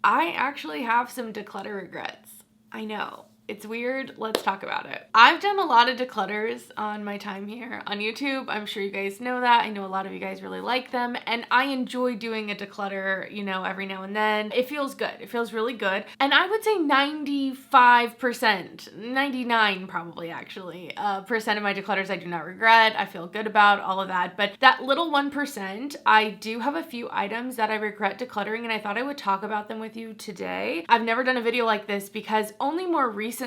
I actually have some declutter regrets. I know. It's weird. Let's talk about it. I've done a lot of declutters on my time here on YouTube. I'm sure you guys know that. I know a lot of you guys really like them, and I enjoy doing a declutter, you know, every now and then. It feels good. It feels really good. And I would say 95%, 99 probably actually, percent of my declutters I do not regret. I feel good about all of that. But that little 1%, I do have a few items that I regret decluttering, and I thought I would talk about them with you today. I've never done a video like this because only more recently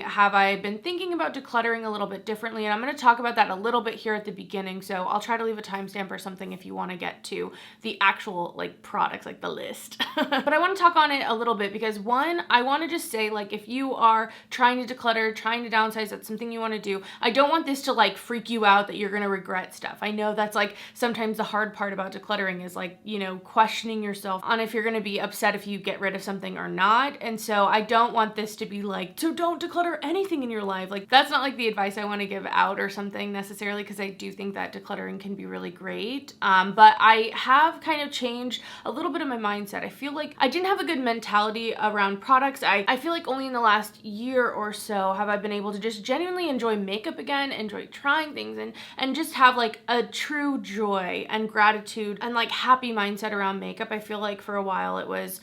have I been thinking about decluttering a little bit differently, and I'm going to talk about that a little bit here at the beginning, so I'll try to leave a timestamp or something if you want to get to the actual like products, like the list. But I want to talk on it a little bit because one, I want to just say, like, if you are trying to declutter, trying to downsize, that's something you want to do, I don't want this to like freak you out that you're going to regret stuff. I know that's like sometimes the hard part about decluttering is like, you know, questioning yourself on if you're going to be upset if you get rid of something or not. And so I don't want this to be like, so don't declutter anything in your life. Like, that's not like the advice I want to give out or something necessarily, because I do think that decluttering can be really great. But I have kind of changed a little bit of my mindset. I feel like I didn't have a good mentality around products. I feel like only in the last year or so have I been able to just genuinely enjoy makeup again, enjoy trying things, and just have like a true joy and gratitude and like happy mindset around makeup. I feel like for a while it was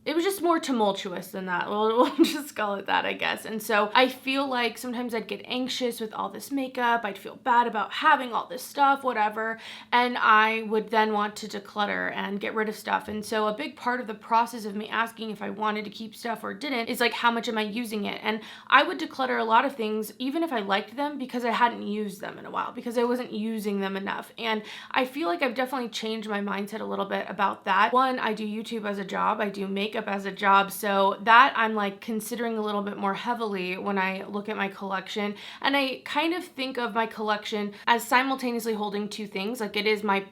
just more tumultuous than that. We'll just call it that, I guess. And so I feel like sometimes I'd get anxious with all this makeup. I'd feel bad about having all this stuff, whatever. And I would then want to declutter and get rid of stuff. And so a big part of the process of me asking if I wanted to keep stuff or didn't is like, how much am I using it? And I would declutter a lot of things, even if I liked them, because I hadn't used them in a while, because I wasn't using them enough. And I feel like I've definitely changed my mindset a little bit about that. One, I do YouTube as a job. I do makeup as a job. So that I'm like considering a little bit more heavily when I look at my collection. And I kind of think of my collection as simultaneously holding two things. Like, it is my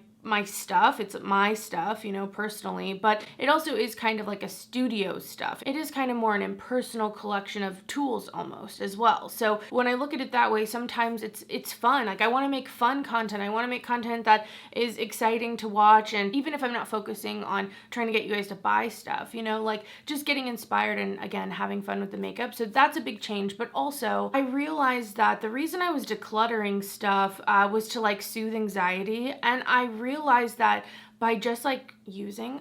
stuff, it's my stuff, you know, personally, but it also is kind of like a studio stuff. It is kind of more an impersonal collection of tools almost as well. So when I look at it that way, sometimes it's fun. Like, I want to make fun content. I want to make content that is exciting to watch. And even if I'm not focusing on trying to get you guys to buy stuff, you know, like just getting inspired and again, having fun with the makeup. So that's a big change. But also I realized that the reason I was decluttering stuff was to like soothe anxiety. And I realized that by just like using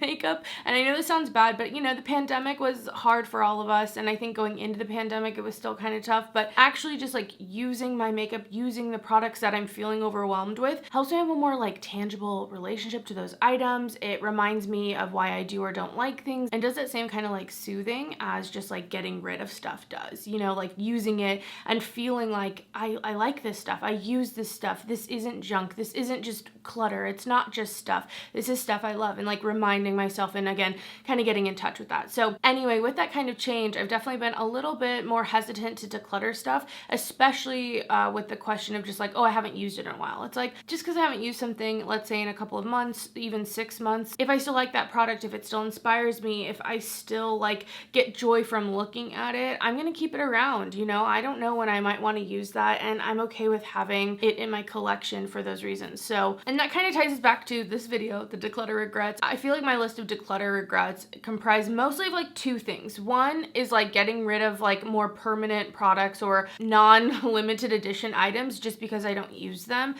makeup, and I know this sounds bad, but you know, the pandemic was hard for all of us, and I think going into the pandemic it was still kind of tough, but actually just like using my makeup, using the products that I'm feeling overwhelmed with, helps me have a more like tangible relationship to those items. It reminds me of why I do or don't like things, and does that same kind of like soothing as just like getting rid of stuff does, you know, like using it and feeling like I like this stuff, I use this stuff, this isn't junk, this isn't just clutter, it's not just stuff, this is stuff I love, and like reminding myself, and again, kind of getting in touch with that. So anyway, with that kind of change, I've definitely been a little bit more hesitant to declutter stuff, especially with the question of just like, oh, I haven't used it in a while. It's like, just because I haven't used something, let's say in a couple of months, even 6 months, if I still like that product, if it still inspires me, if I still like get joy from looking at it, I'm gonna keep it around, you know? I don't know when I might want to use that, and I'm okay with having it in my collection for those reasons. So, and that kind of ties us back to this video, the declutter regrets. I feel like my list of declutter regrets comprise mostly of like two things. One is like getting rid of like more permanent products or non-limited edition items just because I don't use them.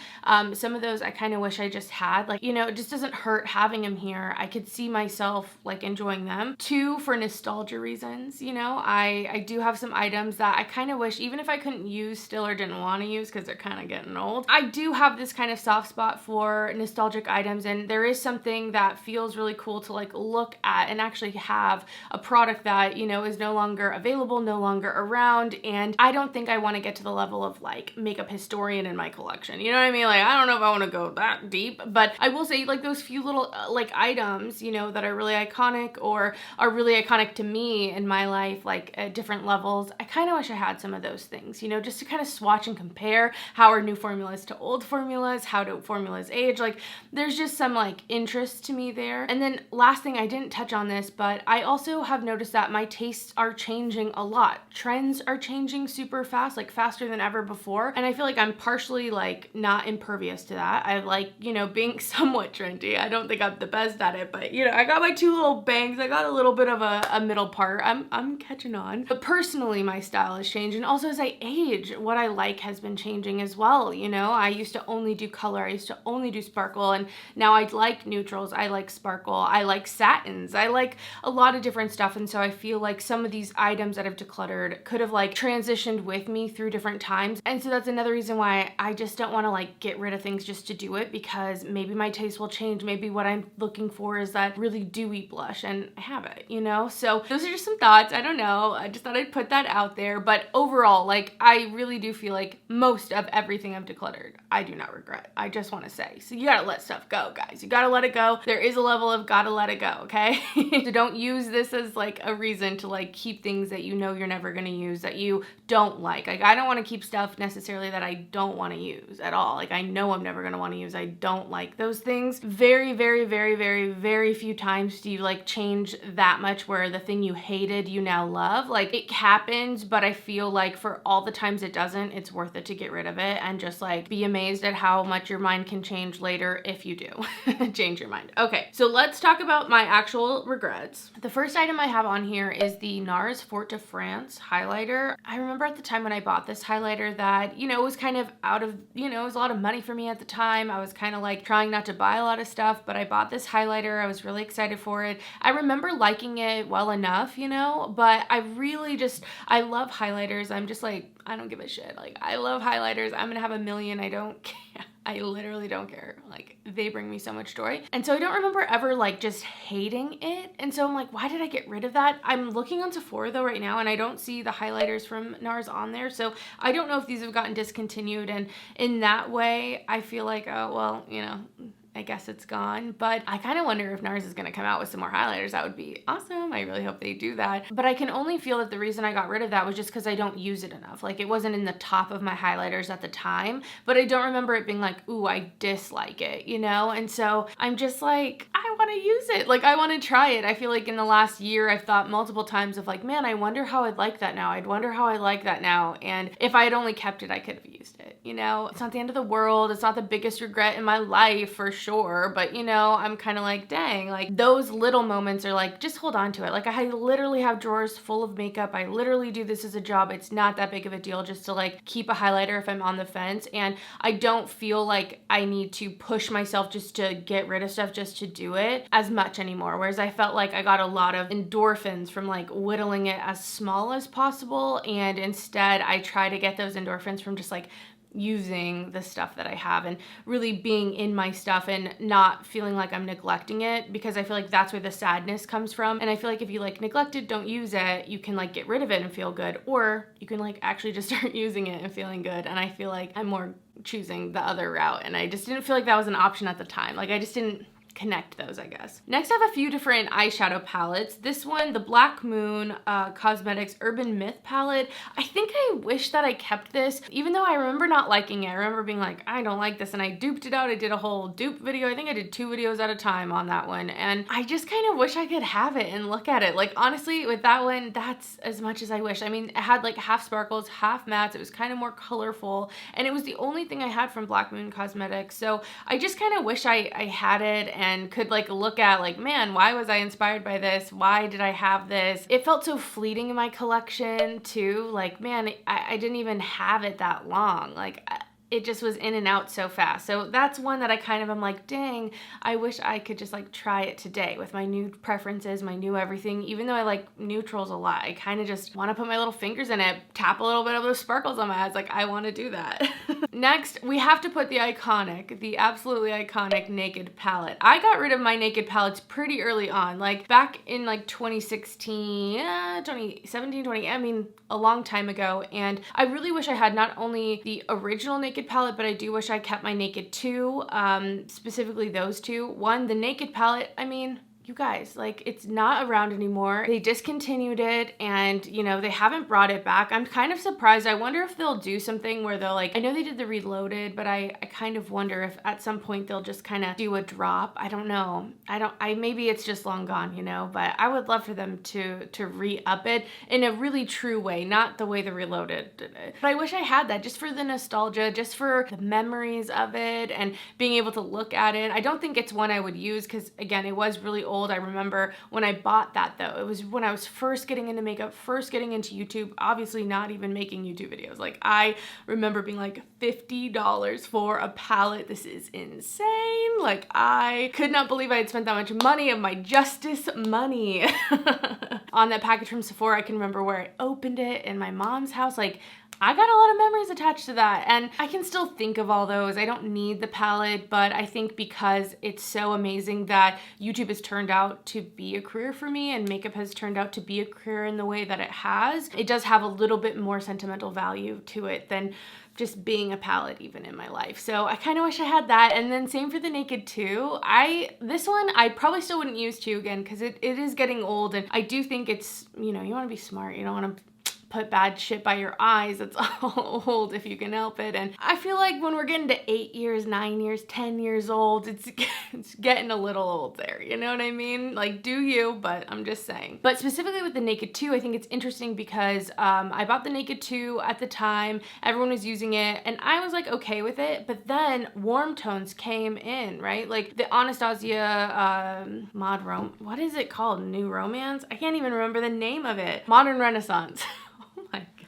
Some of those I kind of wish I just had, like, you know, it just doesn't hurt having them here. I could see myself like enjoying them. Two, for nostalgia reasons, you know, I do have some items that I kind of wish, even if I couldn't use still or didn't want to use because they're kind of getting old, I do have this kind of soft spot for nostalgic items, and there is something that feels really cool to like look at and actually have a product that, you know, is no longer available, no longer around. And I don't think I want to get to the level of like makeup historian in my collection, you know what I mean? Like, I don't know if I want to go that deep, but I will say like those few little like items, you know, that are really iconic or are really iconic to me in my life, like at different levels, I kind of wish I had some of those things, you know, just to kind of swatch and compare how are new formulas to old formulas, how do formulas age. Like, there's just some like interesting interest to me there. And then last thing, I didn't touch on this, but I also have noticed that my tastes are changing a lot. Trends are changing super fast, like faster than ever before. And I feel like I'm partially like not impervious to that. I like, you know, being somewhat trendy. I don't think I'm the best at it, but you know, I got my two little bangs. I got a little bit of a middle part. I'm catching on. But personally, my style has changed. And also as I age, what I like has been changing as well. You know, I used to only do color. I used to only do sparkle. And now I like neutrals. I like sparkle. I like satins. I like a lot of different stuff. And so I feel like some of these items that I've decluttered could have like transitioned with me through different times. And so that's another reason why I just don't want to like get rid of things just to do it, because maybe my taste will change. Maybe what I'm looking for is that really dewy blush and I have it, you know? So those are just some thoughts. I don't know. I just thought I'd put that out there. But overall, like I really do feel like most of everything I've decluttered, I do not regret. I just want to say. So you gotta let stuff go, guys. You gotta let it go. There is a level of gotta let it go, okay? So don't use this as like a reason to like keep things that you know you're never gonna use, that you don't like. Like I don't want to keep stuff necessarily that I don't want to use at all. Like I know I'm never gonna want to use. I don't like those things. Very, very, very, very, very few times do you like change that much where the thing you hated you now love. Like it happens, but I feel like for all the times it doesn't, it's worth it to get rid of it and just like be amazed at how much your mind can change later if you do change your mind. Okay, so let's talk about my actual regrets. The first item I have on here is the NARS Fort de France highlighter. I remember at the time when I bought this highlighter that, you know, it was kind of out of, you know, it was a lot of money for me at the time. I was kind of like trying not to buy a lot of stuff, but I bought this highlighter. I was really excited for it. I remember liking it well enough, you know, but I really just, I love highlighters. I'm just like, I don't give a shit. Like, I love highlighters. I'm gonna have a million. I don't care. I literally don't care. Like, they bring me so much joy. And so I don't remember ever like just hating it. And so I'm like, why did I get rid of that? I'm looking on Sephora though right now and I don't see the highlighters from NARS on there. So I don't know if these have gotten discontinued. And in that way, I feel like, oh, well, you know, I guess it's gone. But I kind of wonder if NARS is going to come out with some more highlighters. That would be awesome. I really hope they do that. But I can only feel that the reason I got rid of that was just because I don't use it enough. Like it wasn't in the top of my highlighters at the time, but I don't remember it being like, ooh, I dislike it, you know? And so I'm just like, I want to use it. Like I want to try it. I feel like in the last year, I've thought multiple times of like, man, I wonder how I'd like that now. I'd wonder how I like that now. And if I had only kept it, I could have used it, you know? It's not the end of the world. It's not the biggest regret in my life for sure. But you know, I'm kind of like, dang, like those little moments are like, just hold on to it. Like I literally have drawers full of makeup. I literally do this as a job. It's not that big of a deal just to like keep a highlighter if I'm on the fence. And I don't feel like I need to push myself just to get rid of stuff just to do it as much anymore. Whereas I felt like I got a lot of endorphins from like whittling it as small as possible. And instead I try to get those endorphins from just like using the stuff that I have and really being in my stuff and not feeling like I'm neglecting it, because I feel like that's where the sadness comes from. And I feel like if you like neglect it, don't use it, you can like get rid of it and feel good, or you can like actually just start using it and feeling good. And I feel like I'm more choosing the other route, and I just didn't feel like that was an option at the time. Like I just didn't connect those, I guess. Next, I have a few different eyeshadow palettes. This one, the Black Moon Cosmetics Urban Myth palette. I think I wish that I kept this, even though I remember not liking it. I remember being like, I don't like this, and I duped it out. I did a whole dupe video. I think I did 2 videos at a time on that one, and I just kind of wish I could have it and look at it. Like honestly, with that one, that's as much as I wish. I mean, it had like half sparkles, half mattes. It was kind of more colorful, and it was the only thing I had from Black Moon Cosmetics. So I just kind of wish I had it and could like look at like, man, why was I inspired by this? Why did I have this? It felt so fleeting in my collection too. Like, man, I didn't even have it that long. Like it just was in and out so fast. So that's one that I kind of am like, dang, I wish I could just like try it today with my new preferences, my new everything. Even though I like neutrals a lot, I kind of just want to put my little fingers in it, tap a little bit of those sparkles on my eyes. Like I want to do that. Next, we have to put the iconic, the absolutely iconic Naked palette. I got rid of my Naked palettes pretty early on, like back in like 2016, 2017, 20, I mean, a long time ago. And I really wish I had not only the original Naked palette, but I do wish I kept my Naked 2, specifically those two. One, the Naked palette, I mean, you guys, like, it's not around anymore. They discontinued it, and you know, they haven't brought it back. I'm kind of surprised. I wonder if they'll do something where they'll, like, I know they did the Reloaded, but I kind of wonder if at some point they'll just kind of do a drop. I don't know. Maybe it's just long gone, you know, but I would love for them to re-up it in a really true way, not the way the Reloaded did it. But I wish I had that, just for the nostalgia, just for the memories of it and being able to look at it. I don't think it's one I would use because, again, it was really old. I remember when I bought that, though. It was when I was first getting into makeup, first getting into YouTube, obviously not even making YouTube videos. Like, I remember being like, $50 for a palette. This is insane. Like, I could not believe I had spent that much money of my Justice money on that package from Sephora. I can remember where I opened it in my mom's house. Like, I got a lot of memories attached to that, and I can still think of all those. I don't need the palette, but I think because it's so amazing that YouTube has turned out to be a career for me and makeup has turned out to be a career in the way that it has, it does have a little bit more sentimental value to it than just being a palette even in my life. So I kind of wish I had that. And then same for the Naked 2. This one, I probably still wouldn't use 2 again because it is getting old, and I do think it's, you know, you want to be smart. You don't want to put bad shit by your eyes. It's all old if you can help it. And I feel like when we're getting to 8 years, 9 years, 10 years old, it's getting a little old there. You know what I mean? Like, do you, but I'm just saying. But specifically with the Naked 2, I think it's interesting because I bought the Naked 2 at the time. Everyone was using it and I was like okay with it. But then warm tones came in, right? Like the Anastasia what is it called? New Romance? I can't even remember the name of it. Modern Renaissance.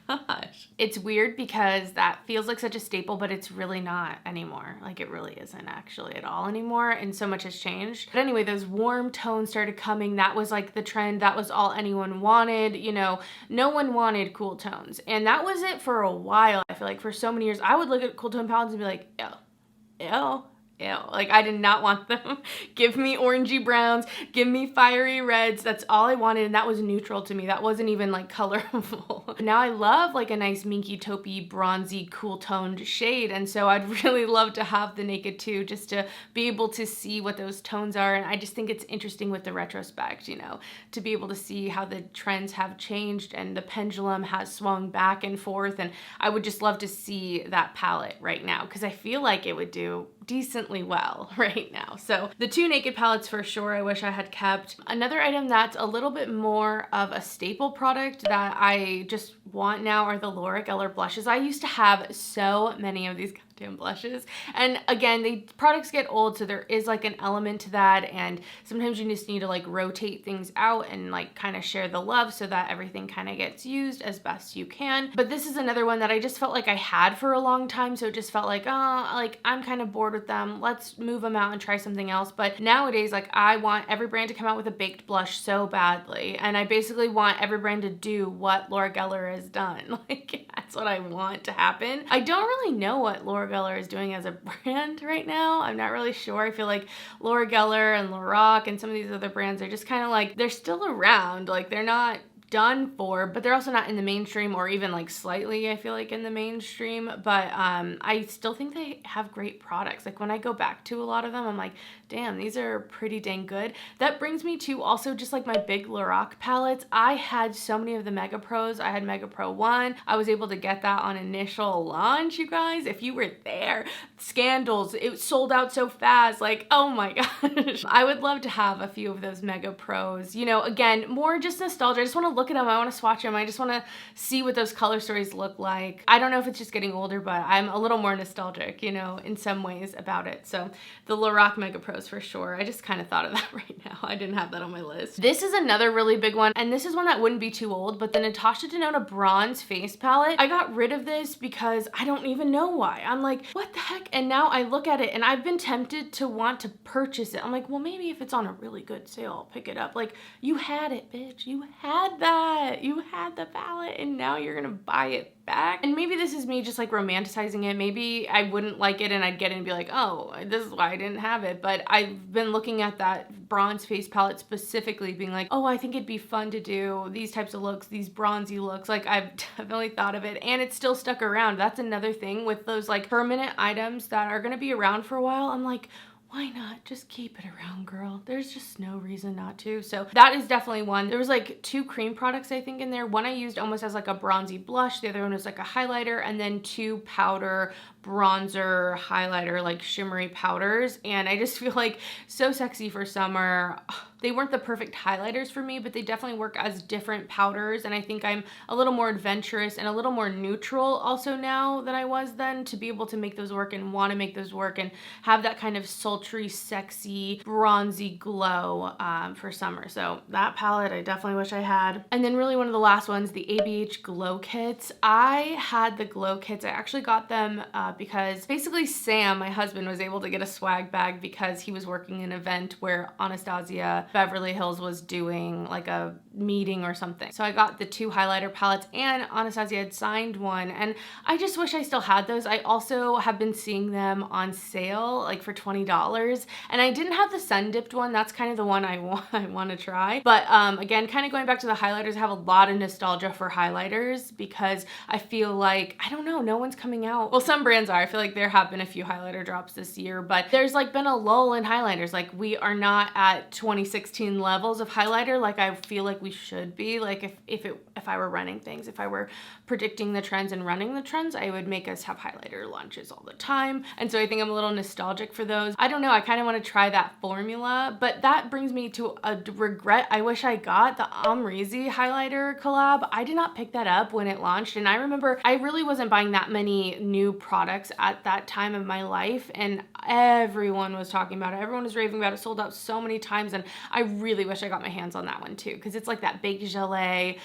Gosh. It's weird because that feels like such a staple, but it's really not anymore. Like, it really isn't actually at all anymore, and so much has changed. But anyway, those warm tones started coming. That was like the trend. That was all anyone wanted. You know, no one wanted cool tones. And that was it for a while. I feel like for so many years, I would look at cool tone palettes and be like, ew. Ew, like I did not want them. Give me orangey browns, give me fiery reds. That's all I wanted, and that was neutral to me. That wasn't even like colorful. Now I love like a nice minky taupey bronzy cool toned shade, and so I'd really love to have the Naked 2 just to be able to see what those tones are. And I just think it's interesting with the retrospect, you know, to be able to see how the trends have changed and the pendulum has swung back and forth. And I would just love to see that palette right now because I feel like it would do decently well right now. So the 2 Naked palettes for sure I wish I had kept. Another item that's a little bit more of a staple product that I just want now are the Laura Geller blushes. I used to have so many of these goddamn blushes, and again, the products get old, so there is like an element to that, and sometimes you just need to like rotate things out and like kind of share the love so that everything kind of gets used as best you can. But this is another one that I just felt like I had for a long time, so it just felt like, oh, like I'm kind of bored with them. Let's move them out and try something else. But nowadays, like I want every brand to come out with a baked blush so badly, and I basically want every brand to do what Laura Geller has done. Like, that's what I want to happen. I don't really know what Laura Geller is doing as a brand right now. I'm not really sure. I feel like Laura Geller and Lorac and some of these other brands are just kind of like, they're still around. Like, they're not done for, but they're also not in the mainstream, or even like slightly, I feel like, in the mainstream. But I still think they have great products. Like when I go back to a lot of them, I'm like, damn, these are pretty dang good. That brings me to also just like my big Lorac palettes. I had so many of the Mega Pros. I had Mega Pro 1. I was able to get that on initial launch, you guys. If you were there, scandals, it sold out so fast. Like, oh my gosh. I would love to have a few of those Mega Pros. You know, again, more just nostalgia. I just want to look at them. I want to swatch them. I just want to see what those color stories look like. I don't know if it's just getting older, but I'm a little more nostalgic, you know, in some ways about it. So the Lorac Mega Pros for sure. I just kind of thought of that right now. I didn't have that on my list. This is another really big one, and this is one that wouldn't be too old, but the Natasha Denona Bronze Face Palette. I got rid of this because I don't even know why. I'm like, what the heck? And now I look at it and I've been tempted to want to purchase it. I'm like, well, maybe if it's on a really good sale, I'll pick it up. Like, you had it, bitch. You had that. You had the palette, and now you're gonna buy it back. And maybe this is me just like romanticizing it. Maybe I wouldn't like it and I'd get it and be like, oh, this is why I didn't have it. But I've been looking at that bronze face palette specifically being like, oh, I think it'd be fun to do these types of looks, these bronzy looks. Like, I've definitely thought of it, and it's still stuck around. That's another thing with those like permanent items that are gonna be around for a while. I'm like, why not? Just keep it around, girl. There's just no reason not to. So that is definitely one. There was like 2 cream products, I think, in there. One I used almost as like a bronzy blush. The other one was like a highlighter, and then 2 powder bronzer highlighter, like shimmery powders. And I just feel like so sexy for summer. They weren't the perfect highlighters for me, but they definitely work as different powders. And I think I'm a little more adventurous and a little more neutral also now than I was then, to be able to make those work and want to make those work and have that kind of sultry, sexy, bronzy glow for summer. So that palette I definitely wish I had. And then really one of the last ones, the ABH Glow Kits. I had the Glow Kits. I actually got them because basically Sam, my husband, was able to get a swag bag because he was working an event where Anastasia Beverly Hills was doing like a meeting or something. So I got the 2 highlighter palettes, and Anastasia had signed one, and I just wish I still had those. I also have been seeing them on sale like for $20, and I didn't have the sun dipped one. That's kind of the one I want to try. But again, kind of going back to the highlighters, I have a lot of nostalgia for highlighters because I feel like, I don't know, no one's coming out. Well, some brands are. I feel like there have been a few highlighter drops this year, but there's like been a lull in highlighters. Like we are not at 2016 levels of highlighter like I feel like we should be. Like if I were running things, if I were predicting the trends and running the trends, I would make us have highlighter lunches all the time. And so I think I'm a little nostalgic for those. I don't know, I kind of want to try that formula, but that brings me to a regret. I wish I got the Amrezy highlighter collab. I did not pick that up when it launched, and I remember I really wasn't buying that many new products at that time of my life, and everyone was talking about it. Everyone was raving about it. Sold out so many times, and I really wish I got my hands on that one too, because it's like that baked gelée,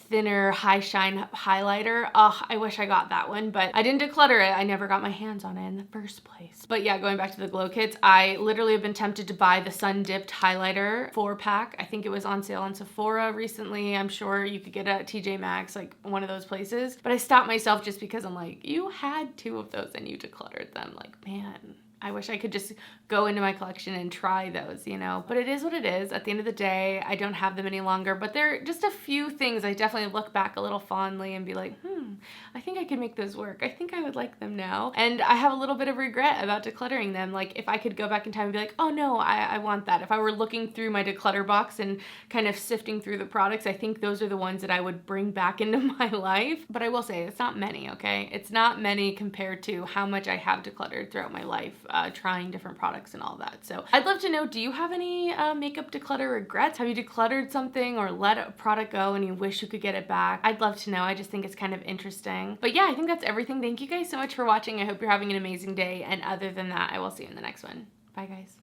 thinner, high shine highlighter. Oh, I wish I got that one, but I didn't declutter it. I never got my hands on it in the first place. But yeah, going back to the glow kits, I literally have been tempted to buy the sun dipped highlighter 4-pack. I think it was on sale on Sephora recently. I'm sure you could get it at TJ Maxx, like one of those places. But I stopped myself just because I'm like, you had 2 of those and you decluttered them. Like, man, I wish I could just go into my collection and try those, you know, but it is what it is. At the end of the day, I don't have them any longer, but they're just a few things I definitely look back a little fondly and be like, I think I could make those work. I think I would like them now. And I have a little bit of regret about decluttering them. Like if I could go back in time and be like, oh no, I want that. If I were looking through my declutter box and kind of sifting through the products, I think those are the ones that I would bring back into my life. But I will say it's not many, okay? It's not many compared to how much I have decluttered throughout my life, trying different products and all that. So I'd love to know, do you have any makeup declutter regrets? Have you decluttered something or let a product go and you wish you could get it back? I'd love to know. I just think it's kind of interesting. But yeah, I think that's everything. Thank you guys so much for watching. I hope you're having an amazing day. And other than that, I will see you in the next one. Bye guys.